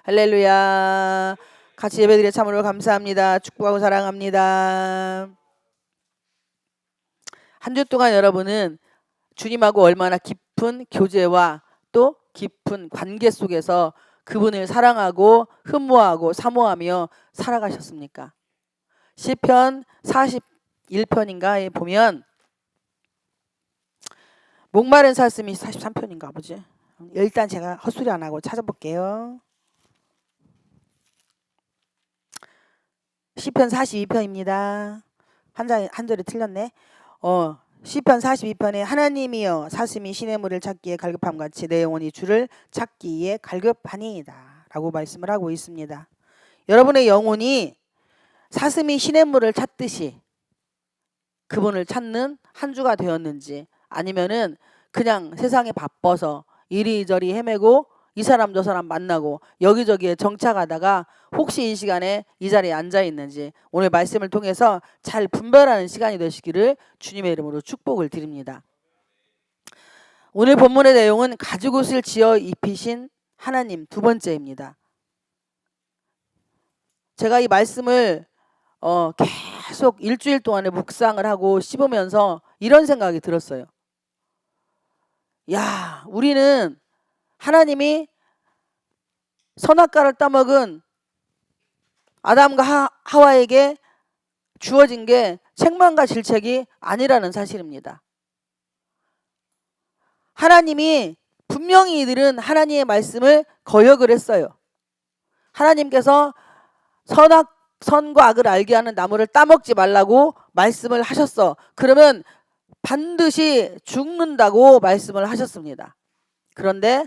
할렐루야. 같이 예배드려 참으로 감사합니다. 축복하고 사랑합니다. 한 주 동안 여러분은 주님하고 얼마나 깊은 교제와 또 깊은 관계 속에서 그분을 사랑하고 흠모하고 사모하며 살아가셨습니까? 시편 41편인가에 보면 목마른 사슴이 43편인가 보지. 일단 제가 헛소리 안 하고 찾아볼게요. 시편 42편입니다. 한 절에 틀렸네. 시편 42편에 하나님이여 사슴이 시냇물을 찾기에 갈급함같이 내 영혼이 주를 찾기에 갈급하니이다 라고 말씀을 하고 있습니다. 여러분의 영혼이 사슴이 시냇물을 찾듯이 그분을 찾는 한 주가 되었는지, 아니면은 그냥 세상에 바빠서 이리저리 헤매고 이 사람 저 사람 만나고 여기저기에 정착하다가 혹시 이 시간에 이 자리에 앉아 있는지 오늘 말씀을 통해서 잘 분별하는 시간이 되시기를 주님의 이름으로 축복을 드립니다. 오늘 본문의 내용은 가죽옷을 지어 입히신 하나님 두 번째입니다. 제가 이 말씀을 계속 일주일 동안에 묵상을 하고 씹으면서 이런 생각이 들었어요. 야, 우리는 하나님이 선악과를 따먹은 아담과 하와에게 주어진 게 책망과 질책이 아니라는 사실입니다. 하나님이 분명히 이들은 하나님의 말씀을 거역을 했어요. 하나님께서 선과 악을 알게 하는 나무를 따먹지 말라고 말씀을 하셨어. 그러면 반드시 죽는다고 말씀을 하셨습니다. 그런데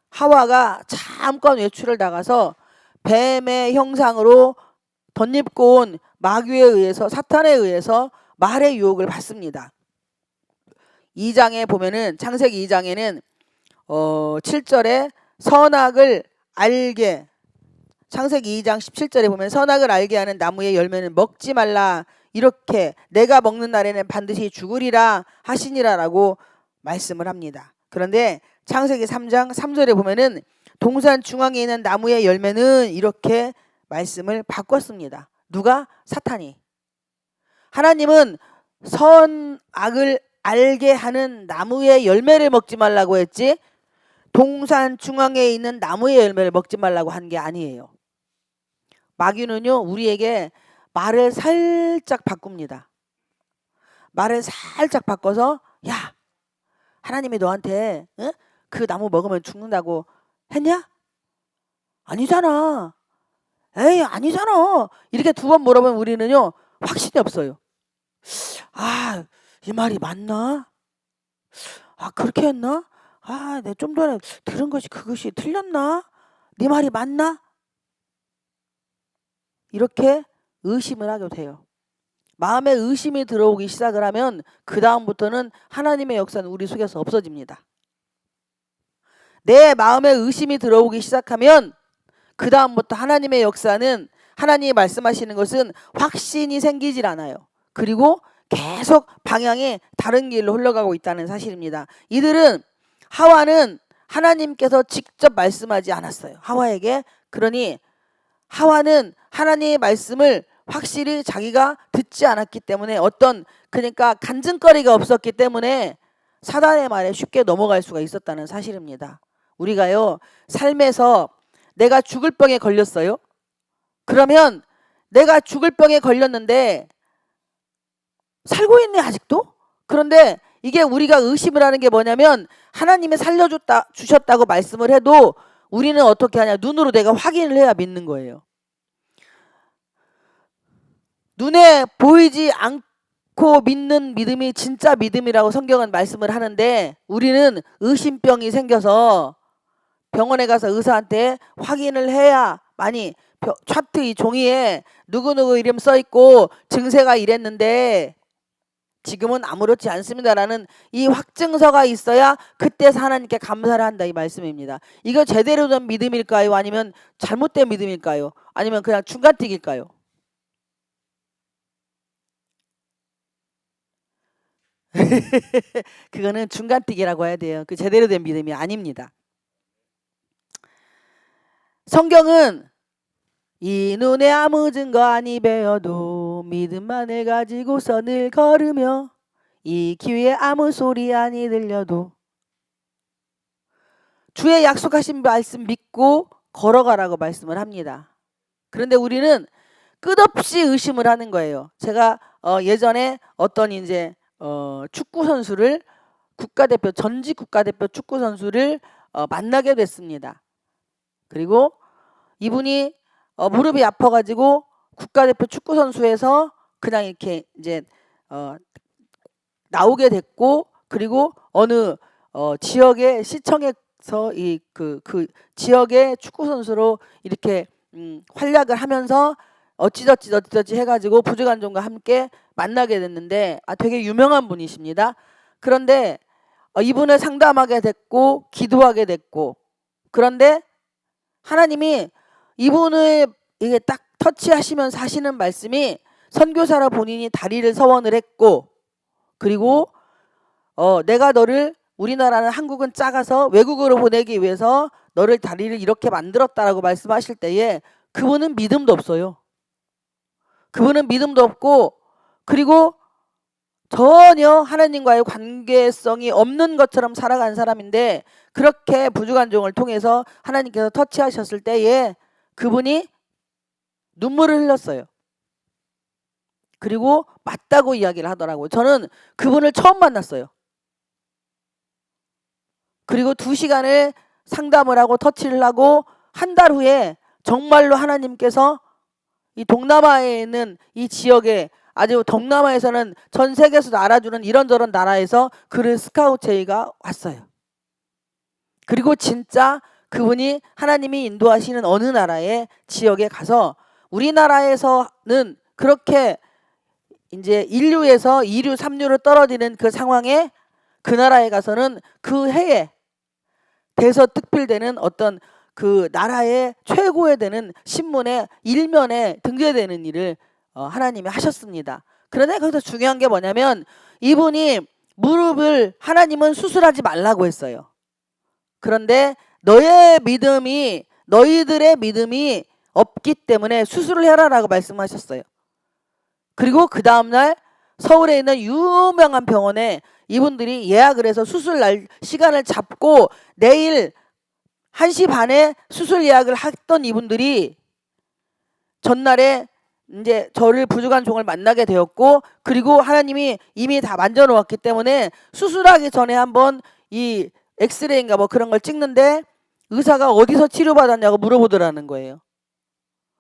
하와가 잠깐 외출을 나가서 뱀의 형상으로 덧입고 온 마귀에 의해서, 사탄에 의해서 말의 유혹을 받습니다. 2장에 보면은, 창세기 2장에는 7절에 선악을 알게, 창세기 2장 17절에 보면 선악을 알게 하는 나무의 열매는 먹지 말라, 이렇게 내가 먹는 날에는 반드시 죽으리라 하시니라라고 말씀을 합니다. 그런데 창세기 3장 3절에 보면은 동산 중앙에 있는 나무의 열매는 이렇게 말씀을 바꿨습니다. 누가? 사탄이. 하나님은 선악을 알게 하는 나무의 열매를 먹지 말라고 했지 동산 중앙에 있는 나무의 열매를 먹지 말라고 한 게 아니에요. 마귀는요, 우리에게 말을 살짝 바꿉니다. 말을 살짝 바꿔서 야, 하나님이 너한테 그 나무 먹으면 죽는다고 했냐? 아니잖아. 에이, 아니잖아. 이렇게 두 번 물어보면 우리는요, 확신이 없어요. 아, 이 말이 맞나? 아, 그렇게 했나? 아, 내가 좀 전에 들은 것이 그것이 틀렸나? 네 말이 맞나? 이렇게 의심을 하게 돼요. 마음에 의심이 들어오기 시작을 하면 그 다음부터는 하나님의 역사는 우리 속에서 없어집니다. 내 마음에 의심이 들어오기 시작하면 그 다음부터 하나님의 역사는, 하나님이 말씀하시는 것은 확신이 생기질 않아요. 그리고 계속 방향이 다른 길로 흘러가고 있다는 사실입니다. 이들은, 하와는 하나님께서 직접 말씀하지 않았어요. 하와에게. 그러니 하와는 하나님의 말씀을 확실히 자기가 듣지 않았기 때문에 그러니까 간증거리가 없었기 때문에 사단의 말에 쉽게 넘어갈 수가 있었다는 사실입니다. 우리가요, 삶에서 내가 죽을 병에 걸렸어요. 그러면 내가 죽을 병에 걸렸는데 살고 있네 아직도? 그런데 이게 우리가 의심을 하는 게 뭐냐면 하나님이 주셨다고 말씀을 해도 우리는 어떻게 하냐, 눈으로 내가 확인을 해야 믿는 거예요. 눈에 보이지 않고 믿는 믿음이 진짜 믿음이라고 성경은 말씀을 하는데 우리는 의심병이 생겨서 병원에 가서 의사한테 확인을 해야, 차트 이 종이에 누구누구 이름 써있고 증세가 이랬는데 지금은 아무렇지 않습니다라는 이 확증서가 있어야 그때 하나님께 감사를 한다, 이 말씀입니다. 이거 제대로 된 믿음일까요? 아니면 잘못된 믿음일까요? 아니면 그냥 중간틱일까요? 그거는 중간틱이라고 해야 돼요. 그 제대로 된 믿음이 아닙니다. 성경은 이 눈에 아무 증거 아니 배어도 믿음만을 가지고서 늘 걸으며 이 귀에 아무 소리 아니 들려도 주의 약속하신 말씀 믿고 걸어가라고 말씀을 합니다. 그런데 우리는 끝없이 의심을 하는 거예요. 제가 예전에 어떤 이제 축구 선수를 국가대표 전직 국가대표 축구 선수를 만나게 됐습니다. 그리고 이분이 무릎이 아파가지고 국가대표 축구 선수에서 그냥 이렇게 이제 나오게 됐고, 그리고 어느 지역의 시청에서 그 지역의 축구 선수로 이렇게 활약을 하면서 어찌저찌 해가지고 부주간종과 함께 만나게 됐는데 되게 유명한 분이십니다. 그런데 이분을 상담하게 됐고 기도하게 됐고, 그런데 하나님이 이분을 이게 딱 터치하시면서 하시는 말씀이 선교사라 본인이 다리를 서원을 했고, 그리고 내가 너를, 우리나라는 한국은 작아서 외국으로 보내기 위해서 너를 다리를 이렇게 만들었다라고 말씀하실 때에 그분은 믿음도 없어요. 그분은 믿음도 없고, 그리고 전혀 하나님과의 관계성이 없는 것처럼 살아간 사람인데, 그렇게 부주간종을 통해서 하나님께서 터치하셨을 때에 그분이 눈물을 흘렸어요. 그리고 맞다고 이야기를 하더라고요. 저는 그분을 처음 만났어요. 그리고 2시간을 상담을 하고 터치를 하고 한 달 후에 정말로 하나님께서 이 동남아에 있는 이 지역에, 아주 동남아에서는 전 세계에서도 알아주는 이런저런 나라에서 그를 스카우트 제의가 왔어요. 그리고 진짜 그분이 하나님이 인도하시는 어느 나라의 지역에 가서, 우리나라에서는 그렇게 이제 1류에서 2류, 3류로 떨어지는 그 상황에 그 나라에 가서는 그 해에 대서특필되는 어떤 그 나라의 최고에 되는 신문의 일면에 등재되는 일을 하나님이 하셨습니다. 그런데 거기서 중요한 게 뭐냐면, 이분이 무릎을 하나님은 수술하지 말라고 했어요. 그런데 너희들의 믿음이 없기 때문에 수술을 해라라고 말씀하셨어요. 그리고 그 다음날 서울에 있는 유명한 병원에 이분들이 예약을 해서 수술 날 시간을 잡고 내일 1시 반에 수술 예약을 했던 이분들이 전날에 이제 저를 부주간종을 만나게 되었고, 그리고 하나님이 이미 다 만져놓았기 때문에 수술하기 전에 한번 이 엑스레이인가 뭐 그런 걸 찍는데 의사가 어디서 치료받았냐고 물어보더라는 거예요.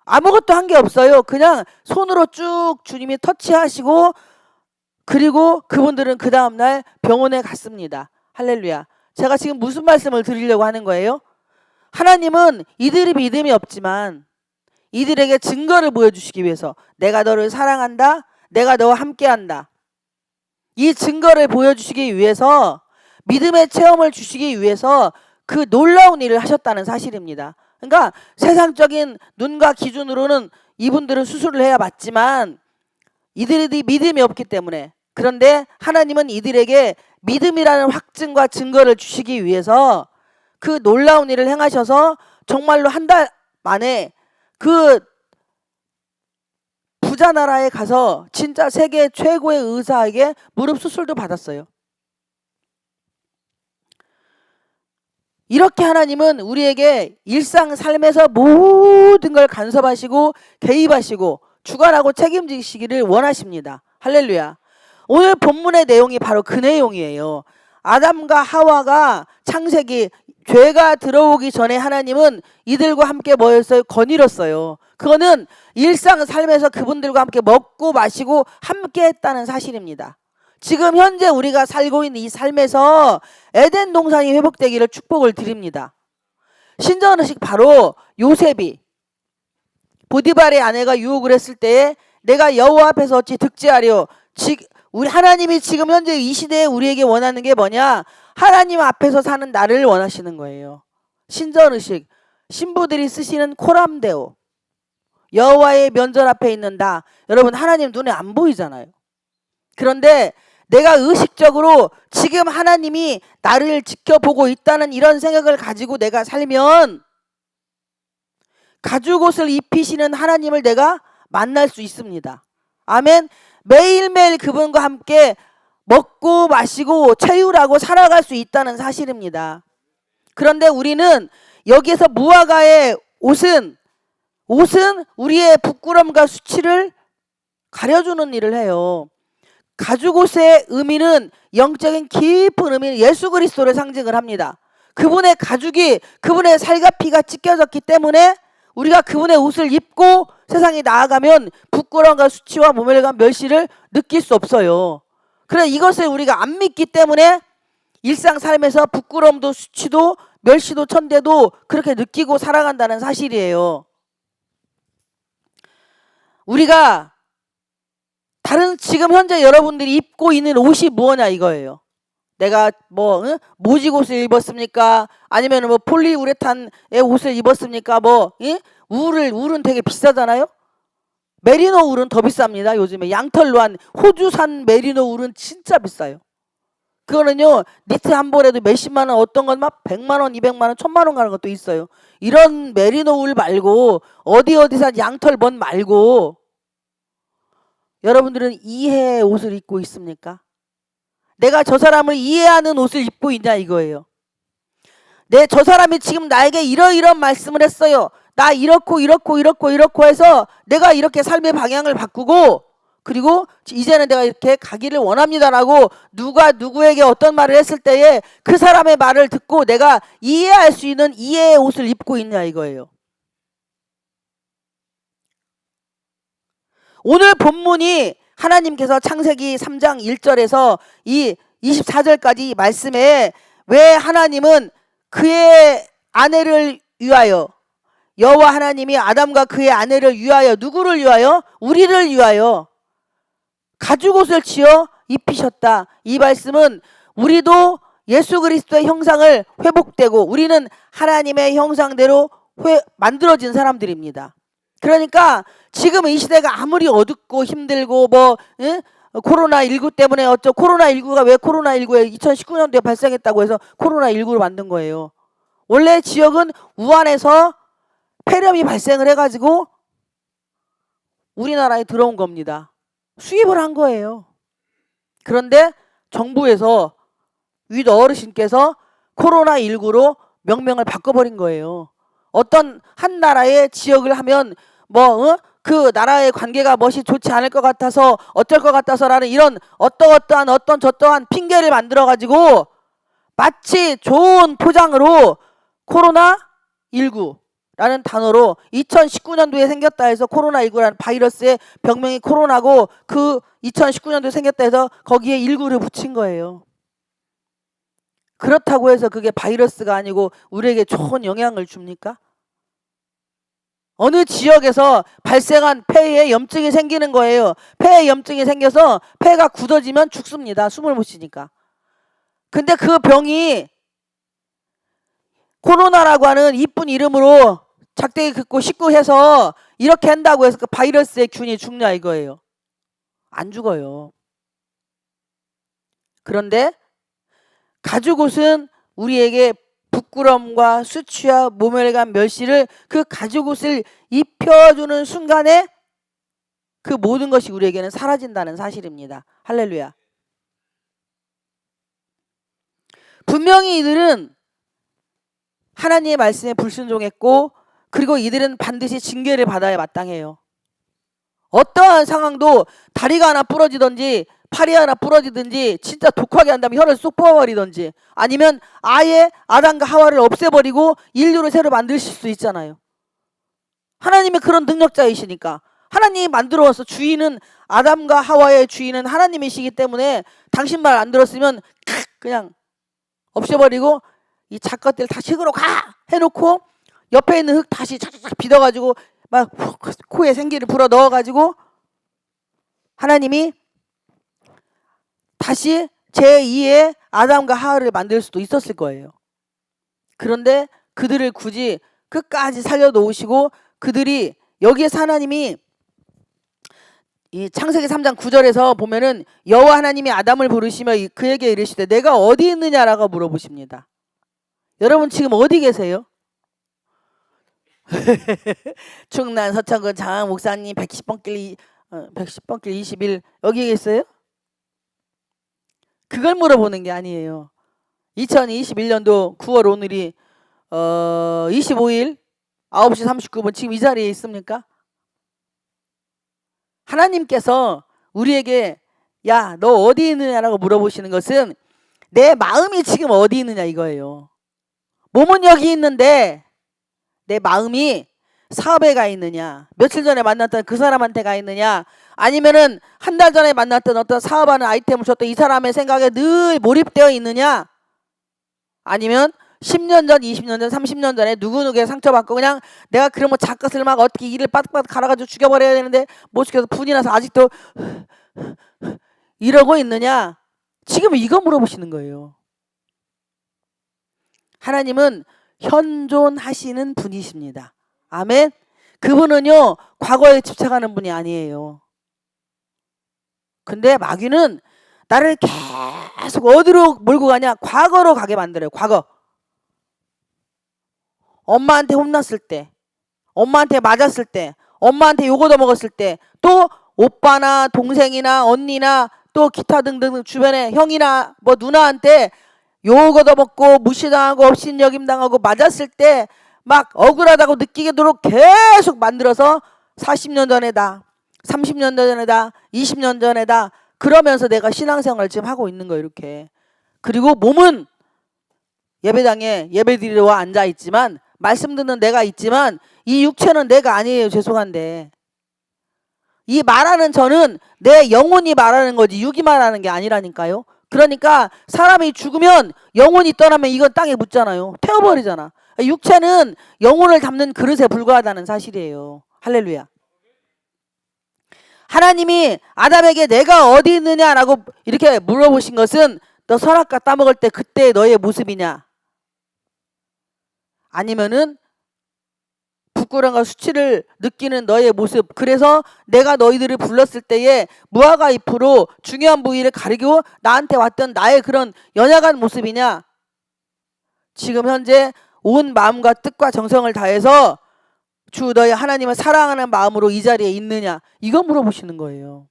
아무것도 한 게 없어요. 그냥 손으로 쭉 주님이 터치하시고, 그리고 그분들은 그 다음날 병원에 갔습니다. 할렐루야. 제가 지금 무슨 말씀을 드리려고 하는 거예요? 하나님은 이들이 믿음이 없지만 이들에게 증거를 보여주시기 위해서, 내가 너를 사랑한다, 내가 너와 함께한다, 이 증거를 보여주시기 위해서, 믿음의 체험을 주시기 위해서 그 놀라운 일을 하셨다는 사실입니다. 그러니까 세상적인 눈과 기준으로는 이분들은 수술을 해야 맞지만 이들이 믿음이 없기 때문에, 그런데 하나님은 이들에게 믿음이라는 확증과 증거를 주시기 위해서 그 놀라운 일을 행하셔서 정말로 한 달 만에 그 부자 나라에 가서 진짜 세계 최고의 의사에게 무릎 수술도 받았어요. 이렇게 하나님은 우리에게 일상 삶에서 모든 걸 간섭하시고 개입하시고 주관하고 책임지시기를 원하십니다. 할렐루야. 오늘 본문의 내용이 바로 그 내용이에요. 아담과 하와가 창세기 죄가 들어오기 전에 하나님은 이들과 함께 뭐였어요? 거닐었어요. 그거는 일상 삶에서 그분들과 함께 먹고 마시고 함께 했다는 사실입니다. 지금 현재 우리가 살고 있는 이 삶에서 에덴 동산이 회복되기를 축복을 드립니다. 신전의식 바로 요셉이 보디발의 아내가 유혹을 했을 때에 내가 여호와 앞에서 어찌 득지하려, 우리 하나님이 지금 현재 이 시대에 우리에게 원하는 게 뭐냐? 하나님 앞에서 사는 나를 원하시는 거예요. 신전의식, 신부들이 쓰시는 코람데오, 여호와의 면전 앞에 있는다. 여러분, 하나님 눈에 안 보이잖아요. 그런데 내가 의식적으로 지금 하나님이 나를 지켜보고 있다는 이런 생각을 가지고 내가 살면 가죽옷을 입히시는 하나님을 내가 만날 수 있습니다. 아멘. 매일매일 그분과 함께 먹고 마시고 채우라고 살아갈 수 있다는 사실입니다. 그런데 우리는 여기에서 무화과의 옷은 우리의 부끄러움과 수치를 가려주는 일을 해요. 가죽옷의 의미는 영적인 깊은 의미는 예수 그리스도를 상징을 합니다. 그분의 가죽이 그분의 살과 피가 찢겨졌기 때문에 우리가 그분의 옷을 입고 세상에 나아가면 부끄러움과 수치와 모멸감 멸시를 느낄 수 없어요. 그래 이것을 우리가 안 믿기 때문에 일상 삶에서 부끄러움도 수치도 멸시도 천대도 그렇게 느끼고 살아간다는 사실이에요. 우리가 다른 지금 현재 여러분들이 입고 있는 옷이 뭐냐 이거예요. 내가 모직옷을 입었습니까? 아니면 폴리우레탄의 옷을 입었습니까? 울은 되게 비싸잖아요. 메리노 울은 더 비쌉니다. 요즘에 양털로 한 호주산 메리노 울은 진짜 비싸요. 그거는요 니트 한 벌에도 몇십만 원, 어떤 건 막 100만 원, 200만 원, 1000만 원 가는 것도 있어요. 이런 메리노 울 말고 어디산 양털 뭔 말고 여러분들은 이해의 옷을 입고 있습니까? 내가 저 사람을 이해하는 옷을 입고 있냐 이거예요. 저 사람이 지금 나에게 이러이런 말씀을 했어요. 나 이렇고 해서 내가 이렇게 삶의 방향을 바꾸고 그리고 이제는 내가 이렇게 가기를 원합니다라고 누가 누구에게 어떤 말을 했을 때에 그 사람의 말을 듣고 내가 이해할 수 있는 이해의 옷을 입고 있냐 이거예요. 오늘 본문이 하나님께서 창세기 3장 1절에서 이 24절까지 말씀에 왜 하나님은 그의 아내를 위하여 여호와 하나님이 아담과 그의 아내를 위하여 누구를 위하여? 우리를 위하여 가죽옷을 지어 입히셨다. 이 말씀은 우리도 예수 그리스도의 형상을 회복되고 우리는 하나님의 형상대로 만들어진 사람들입니다. 그러니까 지금 이 시대가 아무리 어둡고 힘들고 코로나19 때문에 코로나19가 왜 코로나19에 2019년도에 발생했다고 해서 코로나19를 만든 거예요. 원래 지역은 우한에서 폐렴이 발생을 해가지고 우리나라에 들어온 겁니다. 수입을 한 거예요. 그런데 정부에서 윗 어르신께서 코로나19로 명명을 바꿔버린 거예요. 어떤 한 나라의 지역을 하면 그 나라의 관계가 멋이 좋지 않을 것 같아서 어쩔 것 같아서라는 이런 저떠한 핑계를 만들어가지고 마치 좋은 포장으로 코로나19라는 단어로 2019년도에 생겼다 해서 코로나19라는 바이러스의 병명이 코로나고 그 2019년도에 생겼다 해서 거기에 19를 붙인 거예요. 그렇다고 해서 그게 바이러스가 아니고 우리에게 좋은 영향을 줍니까? 어느 지역에서 발생한 폐에 염증이 생기는 거예요. 폐에 염증이 생겨서 폐가 굳어지면 죽습니다. 숨을 못 쉬니까. 근데 그 병이 코로나라고 하는 이쁜 이름으로 작대기 긋고 씻고 해서 이렇게 한다고 해서 그 바이러스의 균이 죽냐 이거예요. 안 죽어요. 그런데 가죽옷은 우리에게 부끄러움과 수치와 모멸감 멸시를 그 가죽옷을 입혀주는 순간에 그 모든 것이 우리에게는 사라진다는 사실입니다. 할렐루야. 분명히 이들은 하나님의 말씀에 불순종했고 그리고 이들은 반드시 징계를 받아야 마땅해요. 어떠한 상황도 다리가 하나 부러지든지 팔이 하나 부러지든지 진짜 독하게 한다면 혀를 쏙 뽑아버리든지 아니면 아예 아담과 하와를 없애버리고 인류를 새로 만드실 수 있잖아요. 하나님이 그런 능력자이시니까. 하나님이 만들어서 주인은 아담과 하와의 주인은 하나님이시기 때문에 당신 말 안 들었으면 그냥 없애버리고 이 작것들 다 식으로 가 해놓고 옆에 있는 흙 다시 착착 빚어가지고 막 코에 생기를 불어 넣어가지고 하나님이 다시 제2의 아담과 하와를 만들 수도 있었을 거예요. 그런데 그들을 굳이 끝까지 살려놓으시고 그들이 여기에서 하나님이 이 창세기 3장 9절에서 보면은 여호와 하나님이 아담을 부르시며 그에게 이르시되 내가 어디 있느냐라고 물어보십니다. 여러분 지금 어디 계세요? 충남 서천군 장학 목사님 110번길 110번길 21 여기 계세요? 그걸 물어보는 게 아니에요. 2021년도 9월 오늘이 25일 9시 39분 지금 이 자리에 있습니까? 하나님께서 우리에게 야, 너 어디 있느냐라고 물어보시는 것은 내 마음이 지금 어디 있느냐 이거예요. 몸은 여기 있는데 내 마음이 사업에 가 있느냐, 며칠 전에 만났던 그 사람한테 가 있느냐, 아니면은 한 달 전에 만났던 어떤 사업하는 아이템을 줬던 이 사람의 생각에 늘 몰입되어 있느냐, 아니면 10년 전, 20년 전, 30년 전에 누구누구의 상처받고 그냥 내가 그러면 작것을 막 어떻게 이를 빠득빠득 갈아가지고 죽여버려야 되는데 못 죽여서 분이 나서 아직도 이러고 있느냐. 지금 이거 물어보시는 거예요. 하나님은 현존하시는 분이십니다. 아멘. 그분은요 과거에 집착하는 분이 아니에요. 근데 마귀는 나를 계속 어디로 몰고 가냐, 과거로 가게 만들어요. 과거. 엄마한테 혼났을 때, 엄마한테 맞았을 때, 엄마한테 욕 얻어먹었을 때, 또 오빠나 동생이나 언니나 또 기타 등등 주변에 형이나 뭐 누나한테 욕 얻어먹고 무시당하고 업신여김당하고 맞았을 때 막 억울하다고 느끼도록 계속 만들어서 40년 전에다, 30년 전에다, 20년 전에다 그러면서 내가 신앙생활을 지금 하고 있는 거예요. 이렇게. 그리고 몸은 예배당에 예배드리러 앉아 있지만, 말씀 듣는 내가 있지만 이 육체는 내가 아니에요. 죄송한데. 이 말하는 저는 내 영혼이 말하는 거지 육이 말하는 게 아니라니까요. 그러니까 사람이 죽으면 영혼이 떠나면 이건 땅에 묻잖아요. 태워버리잖아. 육체는 영혼을 담는 그릇에 불과하다는 사실이에요. 할렐루야. 하나님이 아담에게 내가 어디 있느냐라고 이렇게 물어보신 것은 너 선악과 따먹을 때 그때 너의 모습이냐, 아니면은 부끄러움과 수치를 느끼는 너의 모습, 그래서 내가 너희들을 불렀을 때에 무화과 잎으로 중요한 부위를 가리고 나한테 왔던 나의 그런 연약한 모습이냐, 지금 현재 온 마음과 뜻과 정성을 다해서 주 너희 하나님을 사랑하는 마음으로 이 자리에 있느냐, 이거 물어보시는 거예요.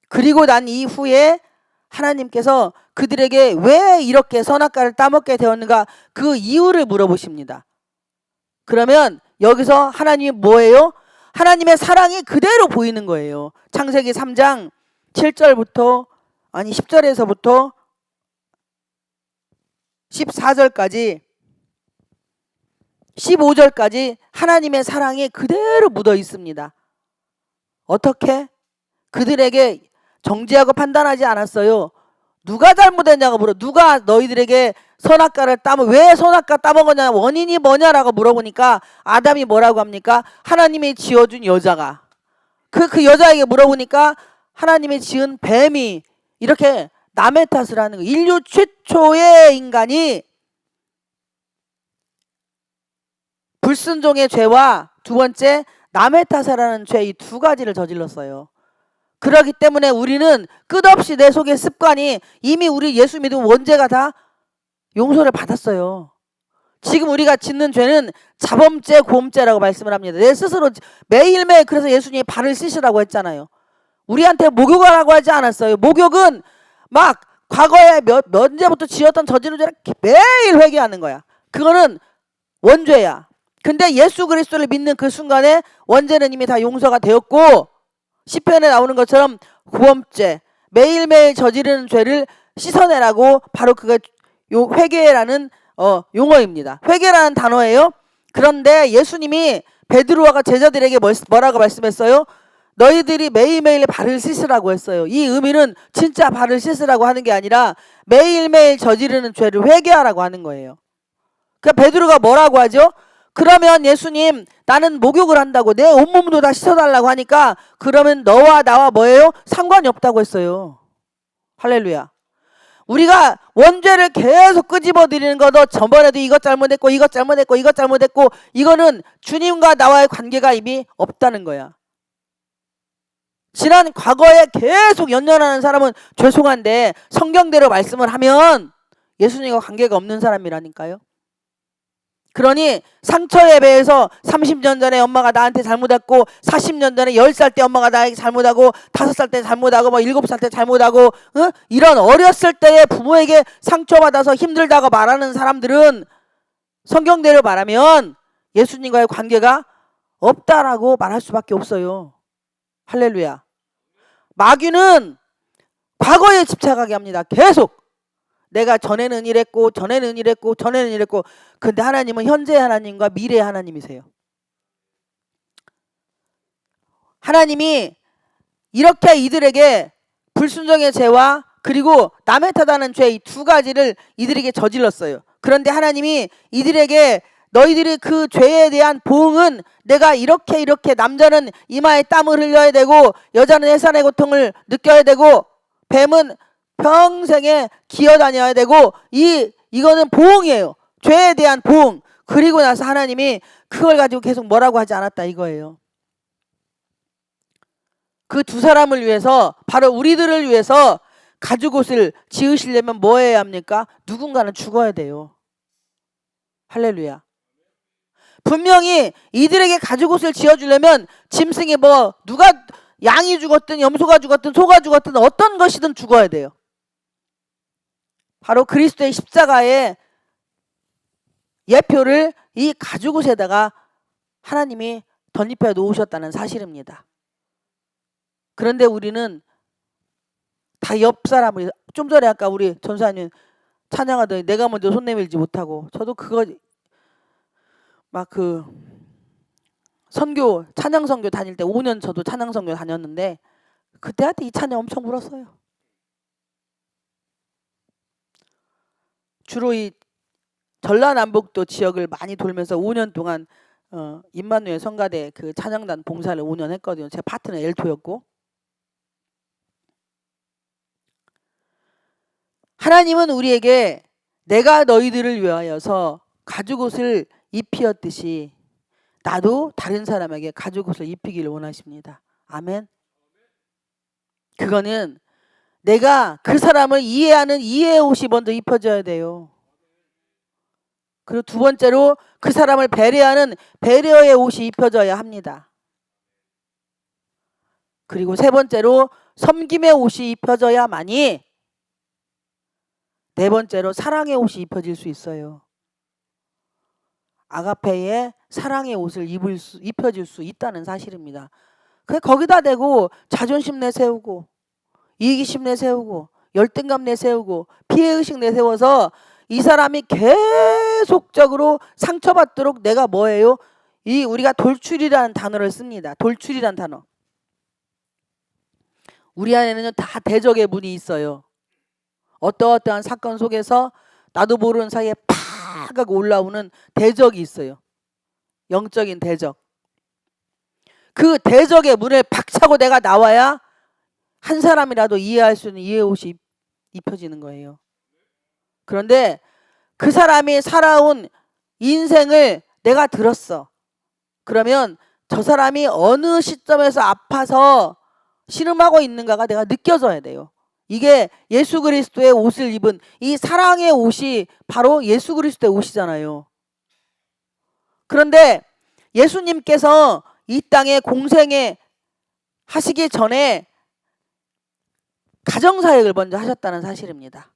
그리고 난 이후에 하나님께서 그들에게 왜 이렇게 선악과를 따먹게 되었는가, 그 이유를 물어보십니다. 그러면 여기서 하나님이 뭐예요? 하나님의 사랑이 그대로 보이는 거예요. 창세기 3장 7절부터 10절에서부터 14절까지 15절까지 하나님의 사랑이 그대로 묻어 있습니다. 어떻게? 그들에게 정죄하고 판단하지 않았어요. 누가 잘못했냐고 물어. 누가 너희들에게 선악과를 왜 선악과 따먹었냐, 원인이 뭐냐라고 물어보니까 아담이 뭐라고 합니까? 하나님이 지어준 여자가. 그 여자에게 물어보니까 하나님이 지은 뱀이 이렇게 남의 탓을 하는 거예요. 인류 최초의 인간이 불순종의 죄와 두 번째 남의 탓을 하는 죄, 이 두 가지를 저질렀어요. 그렇기 때문에 우리는 끝없이 내 속의 습관이, 이미 우리 예수 믿은 원죄가 다 용서를 받았어요. 지금 우리가 짓는 죄는 자범죄, 고범죄라고 말씀을 합니다. 내 스스로 매일매일, 그래서 예수님이 발을 씻으라고 했잖아요. 우리한테 목욕하라고 하지 않았어요. 목욕은 막 과거에 몇 년째부터 지었던 저지른 죄를 매일 회개하는 거야. 그거는 원죄야. 근데 예수 그리스도를 믿는 그 순간에 원죄는 이미 다 용서가 되었고, 시편에 나오는 것처럼 고범죄, 매일매일 저지르는 죄를 씻어내라고, 바로 그게 회개라는 용어입니다. 회개라는 단어예요. 그런데 예수님이 베드로와 제자들에게 뭐라고 말씀했어요? 너희들이 매일매일 발을 씻으라고 했어요. 이 의미는 진짜 발을 씻으라고 하는 게 아니라 매일매일 저지르는 죄를 회개하라고 하는 거예요. 그러니까 베드로가 뭐라고 하죠? 그러면 예수님, 나는 목욕을 한다고 내 온몸도 다 씻어달라고 하니까 그러면 너와 나와 뭐예요? 상관이 없다고 했어요. 할렐루야. 우리가 원죄를 계속 끄집어들이는 거도, 저번에도 이것 잘못했고 이것 잘못했고 이것 잘못했고, 이거는 주님과 나와의 관계가 이미 없다는 거야. 지난 과거에 계속 연연하는 사람은 죄송한데 성경대로 말씀을 하면 예수님과 관계가 없는 사람이라니까요. 그러니 상처에 대해서 30년 전에 엄마가 나한테 잘못했고 40년 전에 10살 때 엄마가 나에게 잘못하고 5살 때 잘못하고 뭐 7살 때 잘못하고 이런 어렸을 때의 부모에게 상처받아서 힘들다고 말하는 사람들은 성경대로 말하면 예수님과의 관계가 없다라고 말할 수밖에 없어요. 할렐루야. 마귀는 과거에 집착하게 합니다. 계속. 내가 전에는 이랬고 전에는 이랬고 전에는 이랬고. 근데 하나님은 현재 하나님과 미래 하나님이세요. 하나님이 이렇게 이들에게 불순종의 죄와 그리고 남의 탓하는 죄 이 두 가지를 이들에게 저질렀어요. 그런데 하나님이 이들에게 너희들이 그 죄에 대한 보응은 내가 이렇게 남자는 이마에 땀을 흘려야 되고 여자는 해산의 고통을 느껴야 되고 뱀은 평생에 기어다녀야 되고 이거는 보응이에요. 죄에 대한 보응. 그리고 나서 하나님이 그걸 가지고 계속 뭐라고 하지 않았다 이거예요. 그 두 사람을 위해서 바로 우리들을 위해서 가죽옷을 지으시려면 뭐 해야 합니까? 누군가는 죽어야 돼요. 할렐루야. 분명히 이들에게 가죽옷을 지어주려면 짐승이 뭐 누가 양이 죽었든 염소가 죽었든 소가 죽었든 어떤 것이든 죽어야 돼요. 바로 그리스도의 십자가의 예표를 이 가죽옷에다가 하나님이 덧입혀 놓으셨다는 사실입니다. 그런데 우리는 다 옆 사람을 좀 전에 아까 우리 전사님 찬양하더니 내가 먼저 손 내밀지 못하고 저도 그거 막 그 선교 찬양 선교 다닐 때 5년 저도 찬양 선교 다녔는데 그때한테 이 찬양 엄청 불었어요. 주로 이 전라남북도 지역을 많이 돌면서 5년 동안 임마누엘 성가대 그 찬양단 봉사를 5년 했거든요. 제 파트너 엘토였고. 하나님은 우리에게 내가 너희들을 위하여서 가죽옷을 입히었듯이 나도 다른 사람에게 가죽옷을 입히기를 원하십니다. 아멘. 그거는 내가 그 사람을 이해하는 이해의 옷이 먼저 입혀져야 돼요. 그리고 두 번째로 그 사람을 배려하는 배려의 옷이 입혀져야 합니다. 그리고 세 번째로 섬김의 옷이 입혀져야만이 네 번째로 사랑의 옷이 입혀질 수 있어요. 아가페의 사랑의 옷을 입혀질 수 있다는 사실입니다. 거기다 대고 자존심 내세우고 이기심 내세우고 열등감 내세우고 피해의식 내세워서 이 사람이 계속적으로 상처받도록 내가 뭐예요? 우리가 돌출이라는 단어를 씁니다. 돌출이라는 단어. 우리 안에는 다 대적의 문이 있어요. 어떠한 사건 속에서 나도 모르는 사이에 팍 하고 올라오는 대적이 있어요. 영적인 대적. 그 대적의 문을 박차고 내가 나와야 한 사람이라도 이해할 수 있는 이해의 옷이 입혀지는 거예요. 그런데 그 사람이 살아온 인생을 내가 들었어. 그러면 저 사람이 어느 시점에서 아파서 신음하고 있는가가 내가 느껴져야 돼요. 이게 예수 그리스도의 옷을 입은 이 사랑의 옷이 바로 예수 그리스도의 옷이잖아요. 그런데 예수님께서 이 땅에 공생에 하시기 전에 가정사역을 먼저 하셨다는 사실입니다.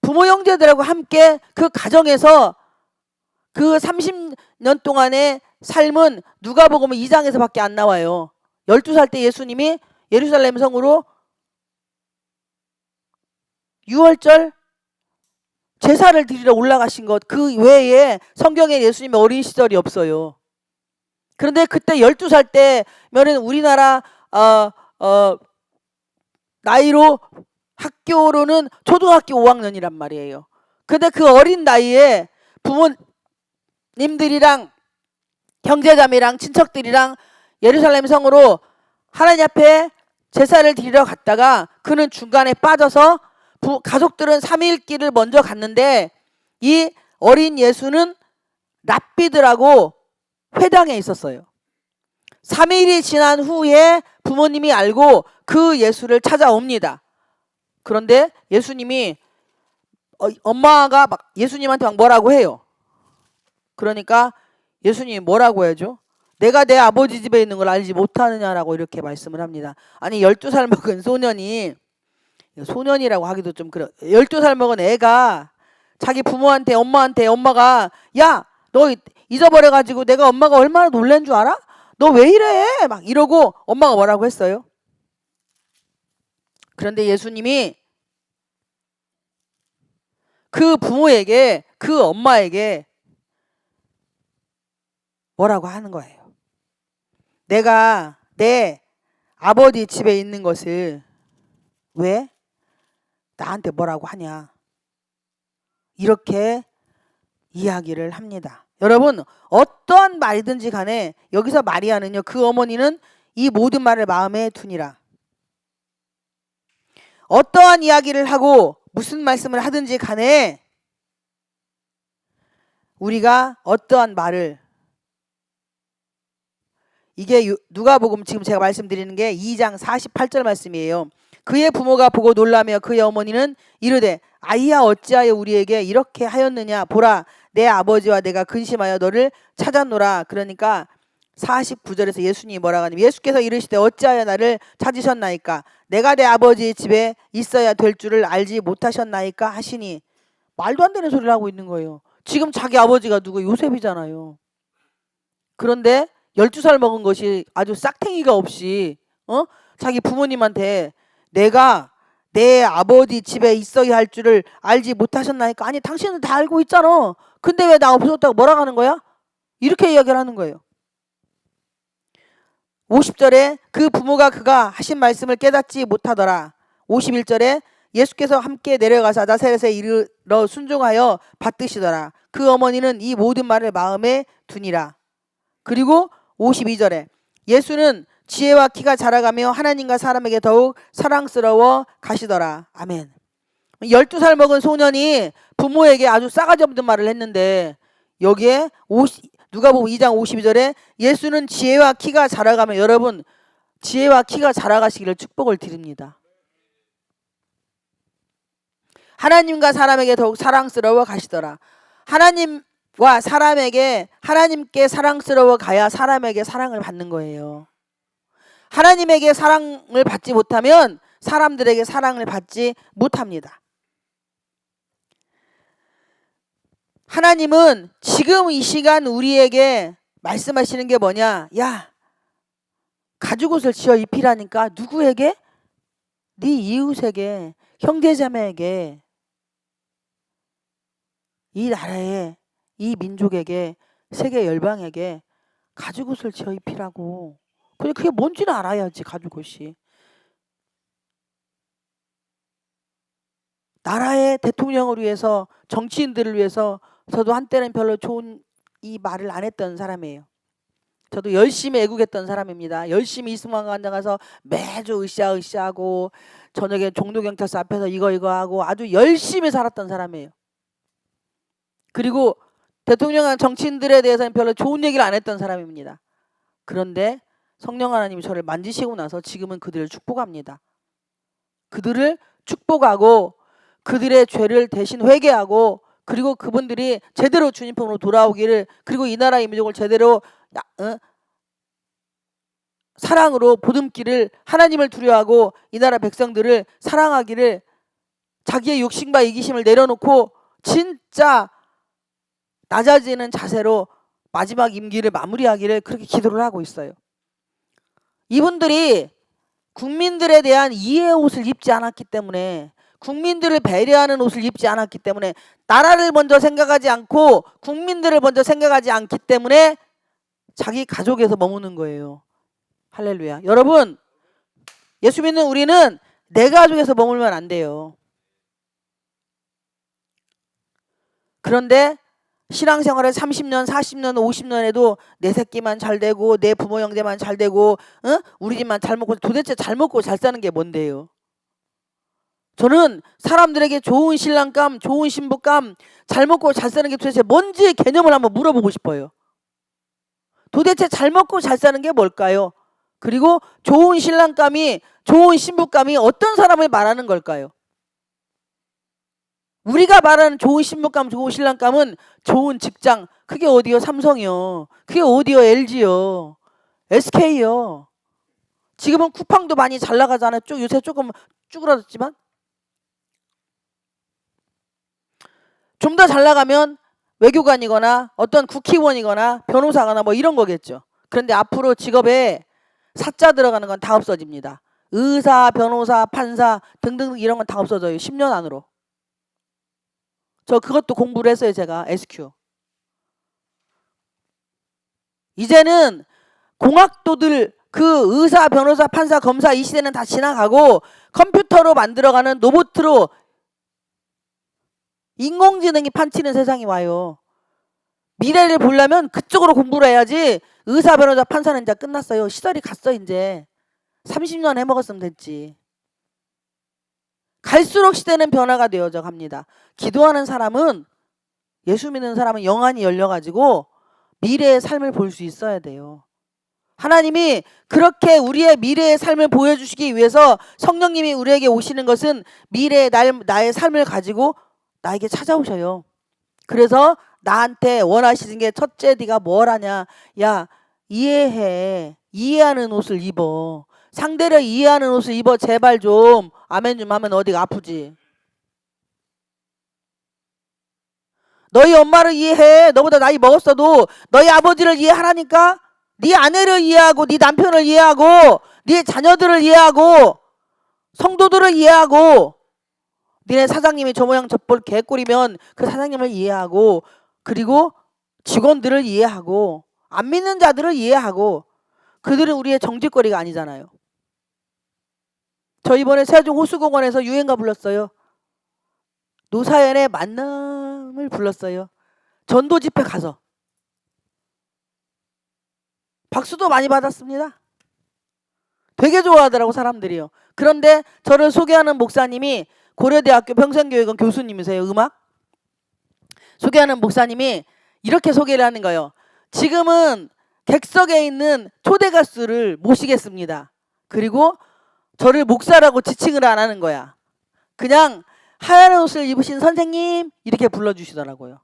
부모 형제들하고 함께 그 가정에서 그 30년 동안의 삶은 누가복음 2장에서밖에 안 나와요. 12살 때 예수님이 예루살렘 성으로 유월절 제사를 드리러 올라가신 것 그 외에 성경에 예수님의 어린 시절이 없어요. 그런데 그때 12살 때면은 우리나라 나이로 학교로는 초등학교 5학년이란 말이에요. 근데 그 어린 나이에 부모님들이랑 형제자매랑 친척들이랑 예루살렘 성으로 하나님 앞에 제사를 드리러 갔다가 그는 중간에 빠져서 가족들은 3일 길을 먼저 갔는데 이 어린 예수는 랍비들하고 회당에 있었어요. 3일이 지난 후에 부모님이 알고 그 예수를 찾아옵니다. 그런데 예수님이 엄마가 막 예수님한테 막 뭐라고 해요. 그러니까 예수님이 뭐라고 해야죠? 내가 내 아버지 집에 있는 걸 알지 못하느냐라고 이렇게 말씀을 합니다. 아니 12살 먹은 소년이라고 하기도 좀 그래. 12살 먹은 애가 자기 부모한테 엄마가 야 너 잊어버려가지고 내가 엄마가 얼마나 놀란 줄 알아? 너 왜 이래? 막 이러고 엄마가 뭐라고 했어요? 그런데 예수님이 그 부모에게 그 엄마에게 뭐라고 하는 거예요. 내가 내 아버지 집에 있는 것을 왜 나한테 뭐라고 하냐. 이렇게 이야기를 합니다. 여러분 어떠한 말이든지 간에 여기서 마리아는요. 그 어머니는 이 모든 말을 마음에 두니라. 어떠한 이야기를 하고 무슨 말씀을 하든지 간에 우리가 어떠한 말을 이게 누가복음 지금 제가 말씀드리는 게 2장 48절 말씀이에요. 그의 부모가 보고 놀라며 그의 어머니는 이르되 아이야 어찌하여 우리에게 이렇게 하였느냐 보라 내 아버지와 내가 근심하여 너를 찾았노라. 그러니까 49절에서 예수님이 뭐라고 하냐면 예수께서 이르시되 어찌하여 나를 찾으셨나이까 내가 내 아버지 집에 있어야 될 줄을 알지 못하셨나이까 하시니 말도 안 되는 소리를 하고 있는 거예요. 지금 자기 아버지가 누구 요셉이잖아요. 그런데 12살 먹은 것이 아주 싹탱이가 없이 자기 부모님한테 내가 내 아버지 집에 있어야 할 줄을 알지 못하셨나니까 아니 당신은 다 알고 있잖아. 근데 왜 나 없어졌다고 뭐라고 하는 거야? 이렇게 이야기를 하는 거예요. 50절에 그 부모가 그가 하신 말씀을 깨닫지 못하더라. 51절에 예수께서 함께 내려가사 나사렛에 이르러 순종하여 받드시더라. 그 어머니는 이 모든 말을 마음에 두니라. 그리고 52절에 예수는 지혜와 키가 자라가며 하나님과 사람에게 더욱 사랑스러워 가시더라. 아멘. 12살 먹은 소년이 부모에게 아주 싸가지 없는 말을 했는데 여기에 누가복음 2장 52절에 예수는 지혜와 키가 자라가며 여러분 지혜와 키가 자라가시기를 축복을 드립니다. 하나님과 사람에게 더욱 사랑스러워 가시더라. 하나님과 사람에게 하나님께 사랑스러워 가야 사람에게 사랑을 받는 거예요. 하나님에게 사랑을 받지 못하면 사람들에게 사랑을 받지 못합니다. 하나님은 지금 이 시간 우리에게 말씀하시는 게 뭐냐? 야, 가죽옷을 지어 입히라니까 누구에게? 네 이웃에게, 형제자매에게, 이 나라에, 이 민족에게, 세계 열방에게 가죽옷을 지어 입히라고. 근데 그게 뭔지는 알아야지 가죽옷이. 나라의 대통령을 위해서 정치인들을 위해서 저도 한때는 별로 좋은 이 말을 안 했던 사람이에요. 저도 열심히 애국했던 사람입니다. 열심히 이승만관장 가서 매주 으쌰으쌰하고 저녁에 종로경찰서 앞에서 이거 하고 아주 열심히 살았던 사람이에요. 그리고 대통령과 정치인들에 대해서는 별로 좋은 얘기를 안 했던 사람입니다. 그런데 성령 하나님이 저를 만지시고 나서 지금은 그들을 축복합니다. 그들을 축복하고 그들의 죄를 대신 회개하고 그리고 그분들이 제대로 주님 품으로 돌아오기를 그리고 이 나라의 민족을 제대로 사랑으로 보듬기를 하나님을 두려워하고 이 나라 백성들을 사랑하기를 자기의 욕심과 이기심을 내려놓고 진짜 낮아지는 자세로 마지막 임기를 마무리하기를 그렇게 기도를 하고 있어요. 이분들이 국민들에 대한 이해의 옷을 입지 않았기 때문에 국민들을 배려하는 옷을 입지 않았기 때문에 나라를 먼저 생각하지 않고 국민들을 먼저 생각하지 않기 때문에 자기 가족에서 머무는 거예요. 할렐루야. 여러분 예수 믿는 우리는 내 가족에서 머물면 안 돼요. 그런데 신앙생활을 30년, 40년, 50년 해도 내 새끼만 잘 되고 내 부모 형제만 잘 되고 우리 집만 잘 먹고 도대체 잘 먹고 잘 사는 게 뭔데요? 저는 사람들에게 좋은 신랑감, 좋은 신부감, 잘 먹고 잘 사는 게 도대체 뭔지 개념을 한번 물어보고 싶어요. 도대체 잘 먹고 잘 사는 게 뭘까요? 그리고 좋은 신랑감이, 좋은 신부감이 어떤 사람을 말하는 걸까요? 우리가 말하는 좋은 신부감, 좋은 신랑감은 좋은 직장. 그게 어디요? 삼성이요. 그게 어디요? LG요. SK요. 지금은 쿠팡도 많이 잘 나가잖아요. 요새 조금 쭈그러졌지만. 좀 더 잘 나가면 외교관이거나 어떤 국회의원이거나 변호사거나 뭐 이런 거겠죠. 그런데 앞으로 직업에 사자 들어가는 건 다 없어집니다. 의사, 변호사, 판사 등등 이런 건 다 없어져요. 10년 안으로. 저 그것도 공부를 했어요. 제가 SQ. 이제는 공학도들 그 의사, 변호사, 판사, 검사 이 시대는 다 지나가고 컴퓨터로 만들어가는 로봇으로 인공지능이 판치는 세상이 와요. 미래를 보려면 그쪽으로 공부를 해야지 의사, 변호사, 판사는 이제 끝났어요. 시절이 갔어 이제. 30년 해먹었으면 됐지. 갈수록 시대는 변화가 되어져 갑니다. 기도하는 사람은, 예수 믿는 사람은 영안이 열려가지고 미래의 삶을 볼 수 있어야 돼요. 하나님이 그렇게 우리의 미래의 삶을 보여주시기 위해서 성령님이 우리에게 오시는 것은 미래의 나의 삶을 가지고 나에게 찾아오셔요. 그래서 나한테 원하시는 게 첫째, 네가 뭘 하냐. 야, 이해해. 이해하는 옷을 입어. 상대를 이해하는 옷을 입어. 제발 좀. 아멘 좀 하면 어디가 아프지. 너희 엄마를 이해해. 너보다 나이 먹었어도 너희 아버지를 이해하라니까. 네 아내를 이해하고 네 남편을 이해하고 네 자녀들을 이해하고 성도들을 이해하고 니네 사장님이 저 모양 저꼴 개꼴이면 그 사장님을 이해하고 그리고 직원들을 이해하고 안 믿는 자들을 이해하고 그들은 우리의 정직거리가 아니잖아요. 저 이번에 세종 호수공원에서 유행가 불렀어요. 노사연의 만남을 불렀어요. 전도 집회 가서. 박수도 많이 받았습니다. 되게 좋아하더라고 사람들이요. 그런데 저를 소개하는 목사님이 고려대학교 평생교육원 교수님이세요. 음악 소개하는 목사님이 이렇게 소개를 하는 거예요. 지금은 객석에 있는 초대 가수를 모시겠습니다. 그리고 저를 목사라고 지칭을 안 하는 거야. 그냥 하얀 옷을 입으신 선생님 이렇게 불러주시더라고요.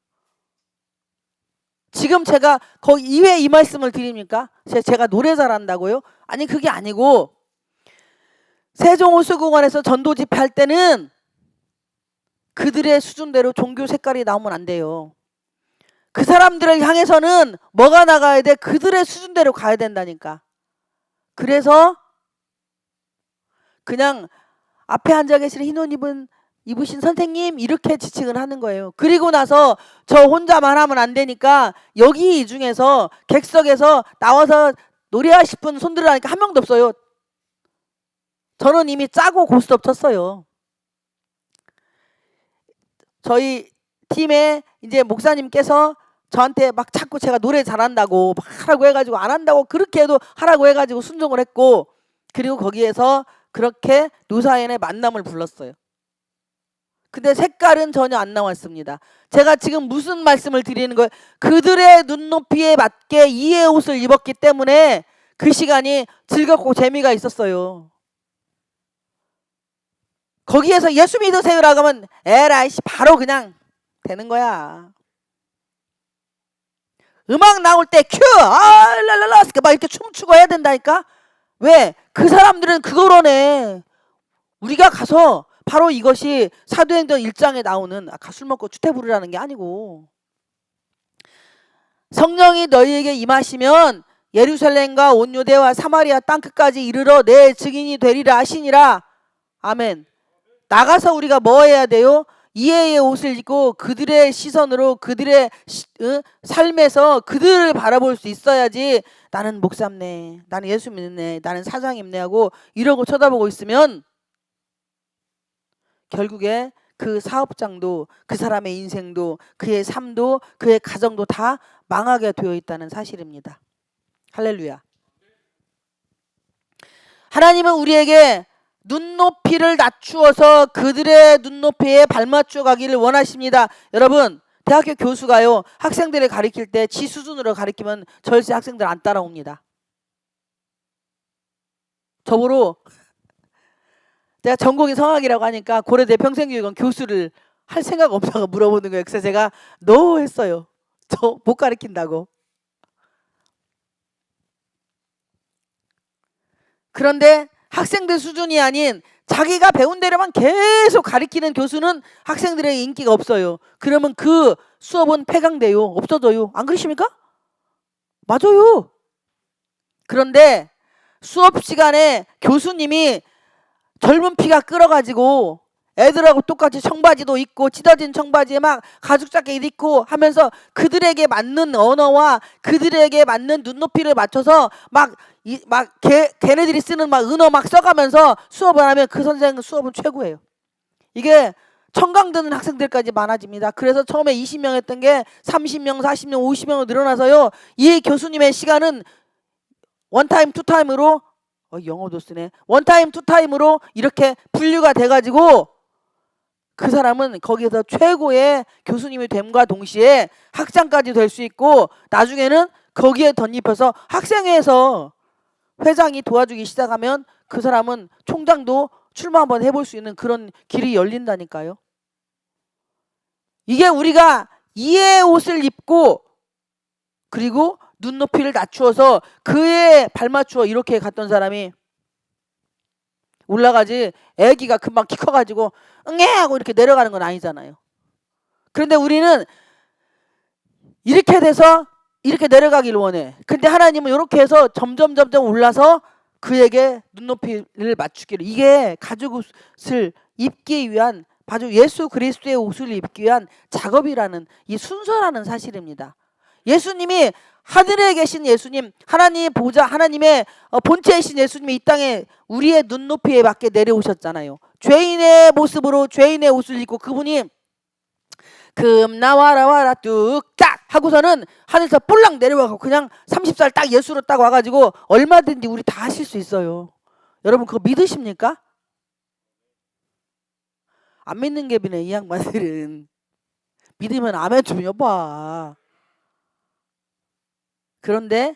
지금 제가 거의 왜 이 말씀을 드립니까? 제가 노래 잘한다고요? 아니 그게 아니고 세종호수공원에서 전도 집회할 때는 그들의 수준대로 종교 색깔이 나오면 안 돼요. 그 사람들을 향해서는 뭐가 나가야 돼? 그들의 수준대로 가야 된다니까. 그래서 그냥 앞에 앉아 계시는 흰 옷 입으신 선생님 이렇게 지칭을 하는 거예요. 그리고 나서 저 혼자만 하면 안 되니까 여기 이 중에서 객석에서 나와서 노래하실 분 손들어 하니까 한 명도 없어요. 저는 이미 짜고 고스톱 쳤어요. 저희 팀에 이제 목사님께서 저한테 막 자꾸 제가 노래 잘한다고 막 하라고 해가지고 안 한다고 그렇게 해도 하라고 해가지고 순종을 했고 그리고 거기에서 그렇게 노사연의 만남을 불렀어요. 근데 색깔은 전혀 안 나왔습니다. 제가 지금 무슨 말씀을 드리는 거예요? 그들의 눈높이에 맞게 이의 옷을 입었기 때문에 그 시간이 즐겁고 재미가 있었어요. 거기에서 예수 믿으세요라고 하면 에라이씨 바로 그냥 되는 거야. 음악 나올 때 큐! 랄랄라 막 이렇게 춤추고 해야 된다니까? 왜? 그 사람들은 그거로네. 우리가 가서 바로 이것이 사도행전 1장에 나오는 아까 술 먹고 추태 부르라는 게 아니고 성령이 너희에게 임하시면 예루살렘과 온 유대와 사마리아 땅끝까지 이르러 내 증인이 되리라 하시니라. 아멘. 나가서 우리가 뭐 해야 돼요? 이해의 옷을 입고 그들의 시선으로 그들의 삶에서 그들을 바라볼 수 있어야지 나는 목사입네, 나는 예수 믿네, 나는 사장입네 하고 이러고 쳐다보고 있으면 결국에 그 사업장도 그 사람의 인생도 그의 삶도 그의 가정도 다 망하게 되어 있다는 사실입니다. 할렐루야. 하나님은 우리에게 눈높이를 낮추어서 그들의 눈높이에 발맞춰 가기를 원하십니다. 여러분 대학교 교수가요 학생들을 가르칠 때 지 수준으로 가르치면 절대 학생들 안 따라옵니다. 저보러 제가 전공이 성악이라고 하니까 고려대 평생교육원 교수를 할 생각 없다고 물어보는 거예요. 그래서 제가 no 했어요. 저 못 가르친다고. 그런데 학생들 수준이 아닌 자기가 배운 대로만 계속 가르치는 교수는 학생들에게 인기가 없어요. 그러면 그 수업은 폐강돼요. 없어져요. 안 그러십니까? 맞아요. 그런데 수업 시간에 교수님이 젊은 피가 끓어가지고 애들하고 똑같이 청바지도 입고 찢어진 청바지에 막 가죽 자켓 입고 하면서 그들에게 맞는 언어와 그들에게 맞는 눈높이를 맞춰서 걔네들이 쓰는 막 은어 막 써가면서 수업을 하면 그 선생은 수업은 최고예요. 이게 청강 듣는 학생들까지 많아집니다. 그래서 처음에 20명 했던 게 30명, 40명, 50명으로 늘어나서요. 이 교수님의 시간은 원타임, 투타임으로 영어도 쓰네. 원타임, 투타임으로 이렇게 분류가 돼가지고 그 사람은 거기에서 최고의 교수님이 됨과 동시에 학장까지 될 수 있고 나중에는 거기에 덧입혀서 학생회에서 회장이 도와주기 시작하면 그 사람은 총장도 출마 한번 해볼 수 있는 그런 길이 열린다니까요. 이게 우리가 이의 옷을 입고 그리고 눈높이를 낮추어서 그에 발맞추어 이렇게 갔던 사람이 올라가지 애기가 금방 키 커가지고 응애 하고 이렇게 내려가는 건 아니잖아요. 그런데 우리는 이렇게 돼서 이렇게 내려가길 원해. 근데 하나님은 이렇게 해서 점점 올라서 그에게 눈높이를 맞추기를. 이게 가죽옷을 입기 위한 바로 예수 그리스도의 옷을 입기 위한 작업이라는 이 순서라는 사실입니다. 예수님이 하늘에 계신 예수님, 하나님 보좌, 하나님의 본체이신 예수님이 이 땅에 우리의 눈높이에 맞게 내려오셨잖아요. 죄인의 모습으로 죄인의 옷을 입고 그분이 금 나와라 와라 뚝딱 하고서는 하늘에서 볼락 내려와서 그냥 30살 딱 예수로 딱 와가지고 얼마든지 우리 다 하실 수 있어요. 여러분 그거 믿으십니까? 안 믿는 게 비네 이 양반들은. 믿으면 아멘 좀 여봐. 그런데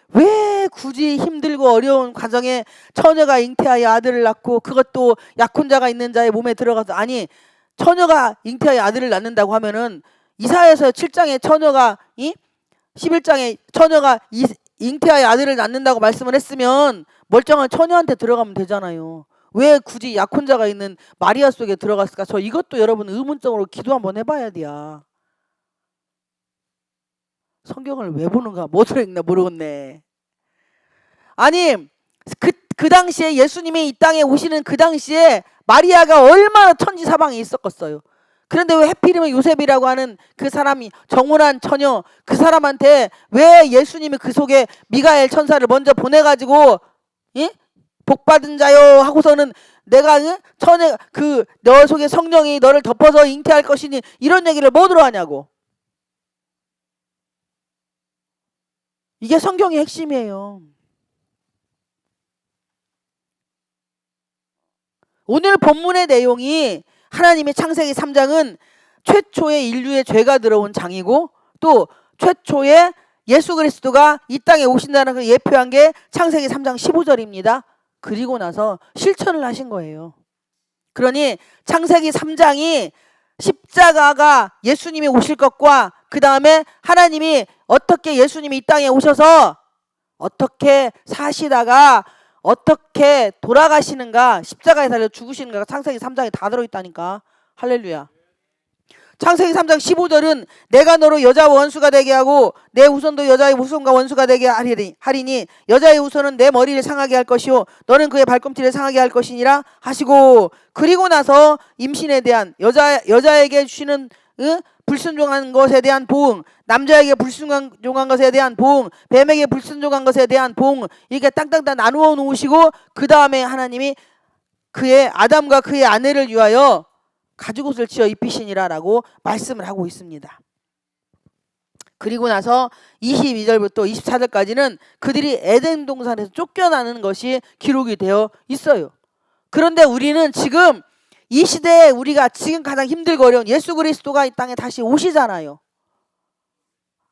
왜 굳이 힘들고 어려운 과정에 처녀가 잉태하여 아들을 낳고 그것도 약혼자가 있는 자의 몸에 들어가서 아니 처녀가 잉태하여 아들을 낳는다고 하면은 이사야서 7장에 처녀가 11장에 처녀가 잉태하여 아들을 낳는다고 말씀을 했으면 멀쩡한 처녀한테 들어가면 되잖아요. 왜 굳이 약혼자가 있는 마리아 속에 들어갔을까? 저 이것도 여러분 의문점으로 기도 한번 해봐야 돼요. 성경을 왜 보는가 뭐 들어있나 모르겠네. 아니 그 당시에 예수님이 이 땅에 오시는 그 당시에 마리아가 얼마나 천지사방에 있었겠어요. 그런데 왜 하필이면 요셉이라고 하는 그 사람이 정혼한 처녀 그 사람한테 왜 예수님이 그 속에 미가엘 천사를 먼저 보내가지고 복받은 자요 하고서는 내가 처녀 그 너 속에 성령이 너를 덮어서 잉태할 것이니 이런 얘기를 뭐들어 하냐고. 이게 성경의 핵심이에요. 오늘 본문의 내용이 하나님의 창세기 3장은 최초의 인류의 죄가 들어온 장이고 또 최초의 예수 그리스도가 이 땅에 오신다는 걸 예표한 게 창세기 3장 15절입니다. 그리고 나서 실천을 하신 거예요. 그러니 창세기 3장이 십자가가 예수님이 오실 것과 그 다음에 하나님이 어떻게 예수님이 이 땅에 오셔서 어떻게 사시다가 어떻게 돌아가시는가 십자가에 달려 죽으시는가가 창세기 3장에 다 들어있다니까. 할렐루야. 창세기 3장 15절은 내가 너로 여자와 원수가 되게 하고 내 후손도 여자의 후손과 원수가 되게 하리니 여자의 후손은 내 머리를 상하게 할 것이요 너는 그의 발꿈치를 상하게 할 것이니라 하시고 그리고 나서 임신에 대한 여자에게 주시는 불순종한 것에 대한 보응, 남자에게 불순종한 것에 대한 보응, 뱀에게 불순종한 것에 대한 보응 이렇게 땅땅땅 나누어 놓으시고 그 다음에 하나님이 그의 아담과 그의 아내를 위하여 가죽옷을 지어 입히시니라라고 말씀을 하고 있습니다. 그리고 나서 22절부터 24절까지는 그들이 에덴 동산에서 쫓겨나는 것이 기록이 되어 있어요. 그런데 우리는 지금 이 시대에 우리가 지금 가장 힘들고 어려운 예수 그리스도가 이 땅에 다시 오시잖아요.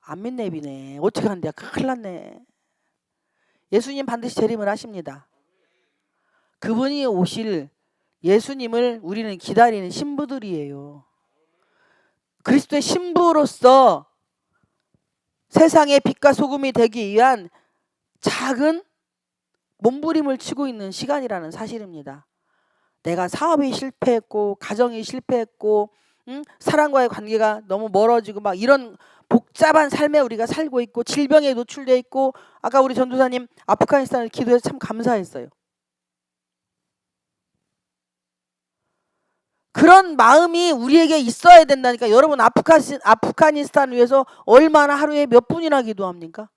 안 믿네 비네. 어떻게 한대요? 큰일 났네. 예수님 반드시 재림을 하십니다. 그분이 오실 예수님을 우리는 기다리는 신부들이에요. 그리스도의 신부로서 세상의 빛과 소금이 되기 위한 작은 몸부림을 치고 있는 시간이라는 사실입니다. 내가 사업이 실패했고 가정이 실패했고 사람과의 관계가 너무 멀어지고 막 이런 복잡한 삶에 우리가 살고 있고 질병에 노출돼 있고 아까 우리 전도사님 아프가니스탄을 기도해서 참 감사했어요. 그런 마음이 우리에게 있어야 된다니까. 여러분 아프가니스탄을 위해서 얼마나 하루에 몇 분이나 기도합니까?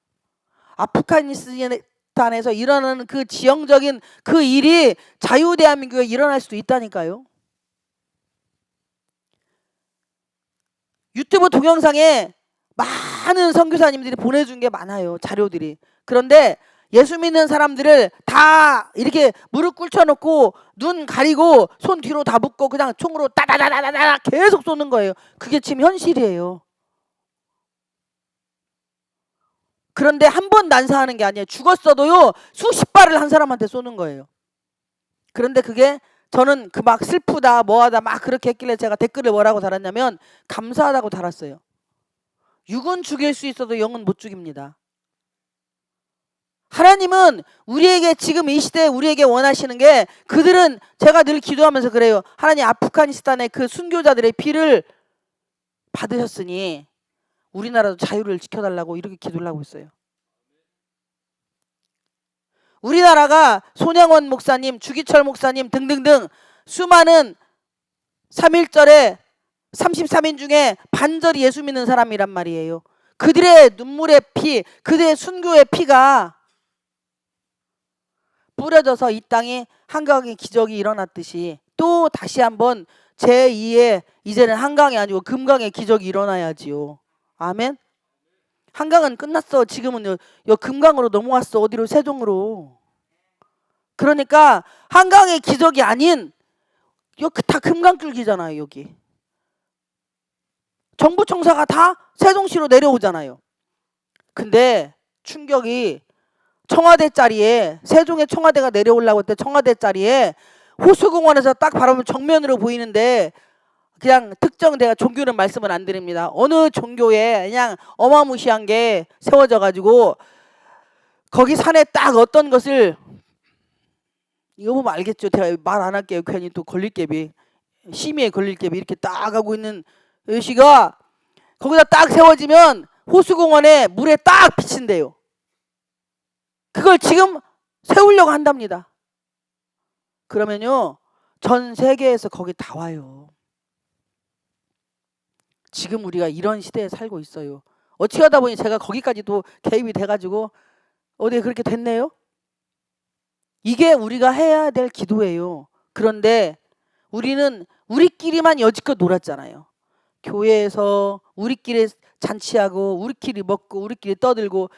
아프가니스탄에서 일어나는 그 지형적인 그 일이 자유대한민국에 일어날 수도 있다니까요. 유튜브 동영상에 많은 선교사님들이 보내준 게 많아요. 자료들이. 그런데 예수 믿는 사람들을 다 이렇게 무릎 꿇혀놓고 눈 가리고 손 뒤로 다 묶고 그냥 총으로 따다다다다다 계속 쏘는 거예요. 그게 지금 현실이에요. 그런데 한 번 난사하는 게 아니에요. 죽었어도요 수십 발을 한 사람한테 쏘는 거예요. 그런데 그게 저는 그 막 슬프다 뭐하다 막 그렇게 했길래 제가 댓글을 뭐라고 달았냐면 감사하다고 달았어요. 육은 죽일 수 있어도 영은 못 죽입니다. 하나님은 우리에게 지금 이 시대에 우리에게 원하시는 게 그들은 제가 늘 기도하면서 그래요. 하나님 아프가니스탄의 그 순교자들의 피를 받으셨으니 우리나라도 자유를 지켜달라고 이렇게 기도를 하고 있어요. 우리나라가 손영원 목사님, 주기철 목사님 등등등 수많은 3.1절에 33인 중에 반절이 예수 믿는 사람이란 말이에요. 그들의 눈물의 피, 그들의 순교의 피가 뿌려져서 이 땅에 한강의 기적이 일어났듯이 또 다시 한번 제2의 이제는 한강이 아니고 금강의 기적이 일어나야지요. 아멘. 한강은 끝났어. 지금은 요 금강으로 넘어왔어. 어디로? 세종으로. 그러니까 한강의 기적이 아닌 여기 다 금강줄기잖아요. 여기 정부 청사가 다 세종시로 내려오잖아요. 근데 충격이 청와대 자리에 세종의 청와대가 내려오려고 할 때 청와대 자리에 호수공원에서 딱 바라보면 정면으로 보이는데 그냥 특정 내가 종교는 말씀을 안 드립니다. 어느 종교에 그냥 어마무시한 게 세워져 가지고 거기 산에 딱 어떤 것을 이거 보면 알겠죠. 제가 말 안 할게요. 괜히 또 걸릴개비 심의에 걸릴개비 이렇게 딱 하고 있는 여시가 거기다 딱 세워지면 호수공원에 물에 딱 비친대요. 그걸 지금 세우려고 한답니다. 그러면요 전 세계에서 거기 다 와요. 지금 우리가 이런 시대에 살고 있어요. 어찌 하다 보니 제가 거기까지도 개입이 돼가지고 어디 그렇게 됐네요. 이게 우리가 해야 될 기도예요. 그런데 우리는 우리끼리만 여지껏 놀았잖아요. 교회에서 우리끼리 잔치하고 우리끼리 먹고 우리끼리 떠들고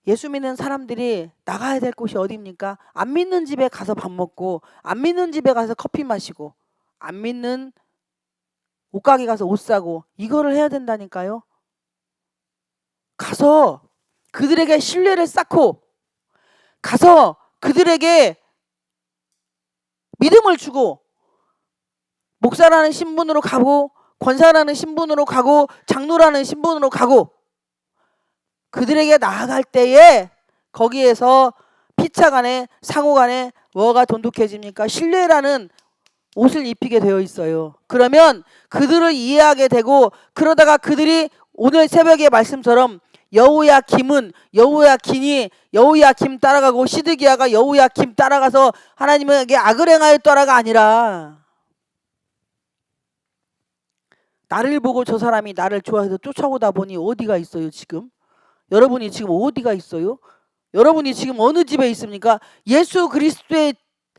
예수 믿는 사람들이 나가야 될 곳이 어디입니까? 안 믿는 집에 가서 밥 먹고 안 믿는 집에 가서 커피 마시고 안 믿는 옷가게 가서 옷 사고 이거를 해야 된다니까요. 가서 그들에게 신뢰를 쌓고 가서 그들에게 믿음을 주고 목사라는 신분으로 가고 권사라는 신분으로 가고 장로라는 신분으로 가고 그들에게 나아갈 때에 거기에서 피차간에 상호간에 뭐가 돈독해집니까? 신뢰라는 옷을 입히게 되어 있어요. 그러면 그들을 이해하게 되고 그러다가 그들이 오늘 새벽의 말씀처럼 여호야김은 여호야긴이 여호야김 따라가고 시드기야가 여호야김 따라가서 하나님에게 악을 행하였더라가 아니라 나를 보고 저 사람이 나를 좋아해서 쫓아오다 보니 어디가 있어요 지금? 여러분이 지금 어디가 있어요? 여러분이 지금 어느 집에 있습니까? 예수 그리스도의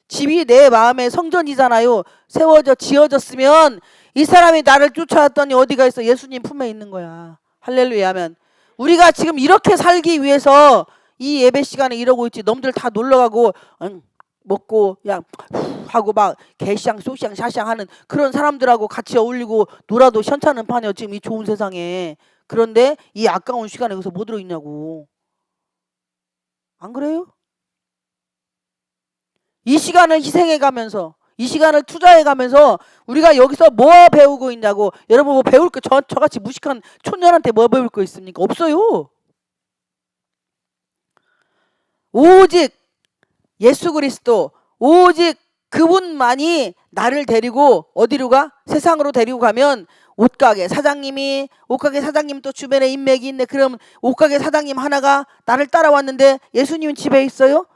집이 내 마음의 성전이잖아요. 세워져 지어졌으면 이 사람이 나를 쫓아왔더니 어디가 있어? 예수님 품에 있는 거야. 할렐루야 하면 우리가 지금 이렇게 살기 위해서 이 예배 시간에 이러고 있지. 놈들 다 놀러가고 먹고 그냥 하고 막 개시앙 소시앙 샤시앙 하는 그런 사람들하고 같이 어울리고 놀아도 현찮은 판이요 지금 이 좋은 세상에. 그런데 이 아까운 시간에 여기서 뭐 들어있냐고. 안 그래요? 이 시간을 희생해 가면서 이 시간을 투자해 가면서 우리가 여기서 뭐 배우고 있냐고. 여러분 뭐 배울 거 저같이 무식한 촌년한테 뭐 배울 거 있습니까? 없어요. 오직 예수 그리스도, 오직 그분만이 나를 데리고 어디로 가? 세상으로 데리고 가면 옷가게 사장님이 또 주변에 인맥이 있네. 그럼 옷가게 사장님 하나가 나를 따라왔는데 예수님은 집에 있어요?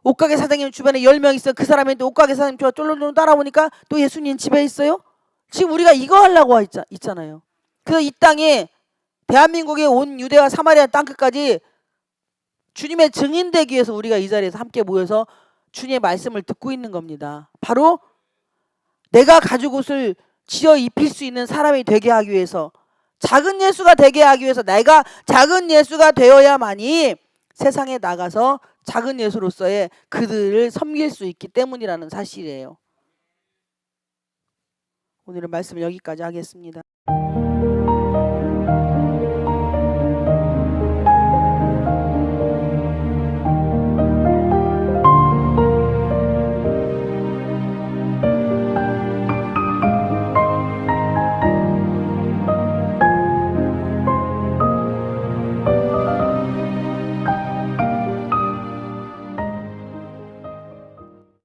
옷가게 사장님 주변에 10명 있어. 그 사람이 또 옷가게 사장님 쫄쫄쫄 따라오니까 또 예수님 집에 있어요? 지금 우리가 이거 하려고 있잖아요. 그래서 이 땅에 대한민국에 온 유대와 사마리아 땅끝까지 주님의 증인되기 위해서 우리가 이 자리에서 함께 모여서 주님의 말씀을 듣고 있는 겁니다. 바로 내가 가죽 옷을 지어 입힐 수 있는 사람이 되게 하기 위해서, 작은 예수가 되게 하기 위해서 내가 작은 예수가 되어야만이 세상에 나가서 작은 예수로서의 그들을 섬길 수 있기 때문이라는 사실이에요. 오늘은 말씀 여기까지 하겠습니다.